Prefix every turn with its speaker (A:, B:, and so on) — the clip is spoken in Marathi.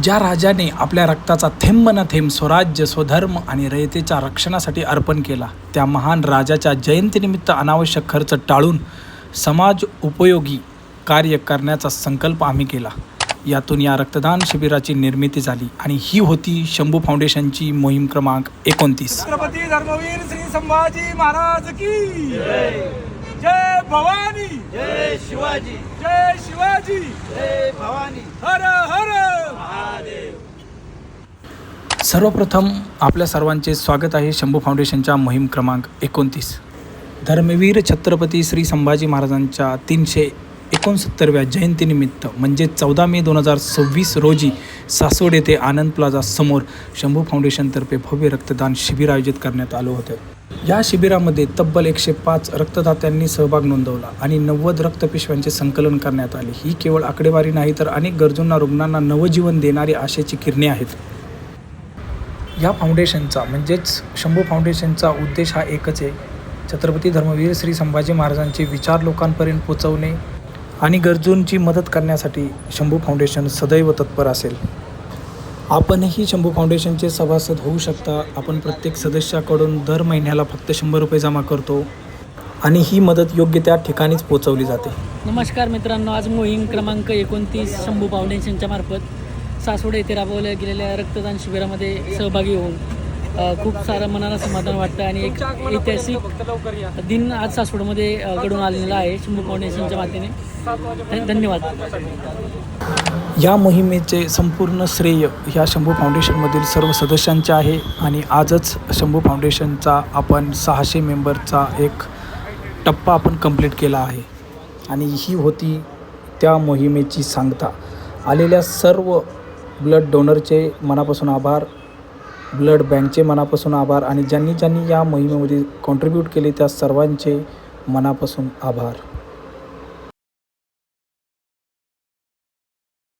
A: ज्या राजाने आपल्या रक्ताचा थेंब न थेंब स्वराज्य, स्वधर्म आणि रयतेच्या रक्षणासाठी अर्पण केला, त्या महान राजाच्या जयंतीनिमित्त अनावश्यक खर्च टाळून समाज उपयोगी कार्य करण्याचा संकल्प आम्ही केला. यातून या रक्तदान शिबिराची निर्मिती झाली आणि ही होती शंभू फाउंडेशनची मोहीम क्रमांक 29.
B: छत्रपती धर्मवीर श्री संभाजी महाराज की जय. जय भवानी,
C: जय शिवाजी,
B: जय शिवाजी,
C: जय भवानी,
B: हर हर
C: महादेव.
A: सर्वप्रथम आपल्या सर्वांचे स्वागत आहे शंभू फाउंडेशनच्या मोहीम क्रमांक 29. धर्मवीर छत्रपती श्री संभाजी महाराजांच्या 369व्या जयंतीनिमित्त म्हणजे 14 मे 2026 रोजी सासवड येथे आनंद प्लाझा समोर शंभू फाउंडेशनतर्फे भव्य रक्तदान शिबिर आयोजित करण्यात आलं होतं. या शिबिरामध्ये तब्बल 105 रक्तदात्यांनी सहभाग नोंदवला आणि 90 रक्तपिशव्यांचे संकलन करण्यात आले. ही केवळ आकडेवारी नाही, तर अनेक गरजूंना रुग्णांना नवजीवन देणारी आशेची किरणे आहेत. या फाउंडेशनचा म्हणजेच शंभू फाउंडेशनचा उद्देश हा एकच आहे, छत्रपती धर्मवीर श्री संभाजी महाराजांचे विचार लोकांपर्यंत पोचवणे आणि गरजूंची मदत करण्यासाठी शंभू फाउंडेशन सदैव तत्पर असेल. आपणही शंभू फाउंडेशनचे सभासद होऊ शकता. आपण प्रत्येक सदस्याकडून दर महिन्याला फक्त 100 रुपये जमा करतो आणि ही मदत योग्य त्या ठिकाणीच पोचवली जाते.
D: नमस्कार मित्रांनो, आज मोहीम क्रमांक 29 शंभू फाउंडेशनच्या मार्फत सासवड येथे राबवल्या गेलेल्या रक्तदान शिबिरामध्ये सहभागी होऊन खूप सारं मनाला समाधान वाटतं आणि एक ऐतिहासिक दिन आज सासवडमध्ये घडून आलेला आहे शंभू फाउंडेशनच्या माध्यमाने. धन्यवाद.
A: या मोहिमेचे संपूर्ण श्रेय ह्या शंभू फाउंडेशनमधील सर्व सदस्यांचे आहे आणि आजच शंभू फाउंडेशनचा आपण 600 मेंबरचा एक टप्पा आपण कंप्लीट केला आहे आणि ही होती त्या मोहिमेची सांगता. आलेल्या सर्व ब्लड डोनरचे मनापासून आभार, ब्लड बँकचे मनापासून आभार आणि ज्यांनी या मोहिमेमध्ये कॉन्ट्रीब्यूट केले त्या सर्वांचे मनापासून आभार.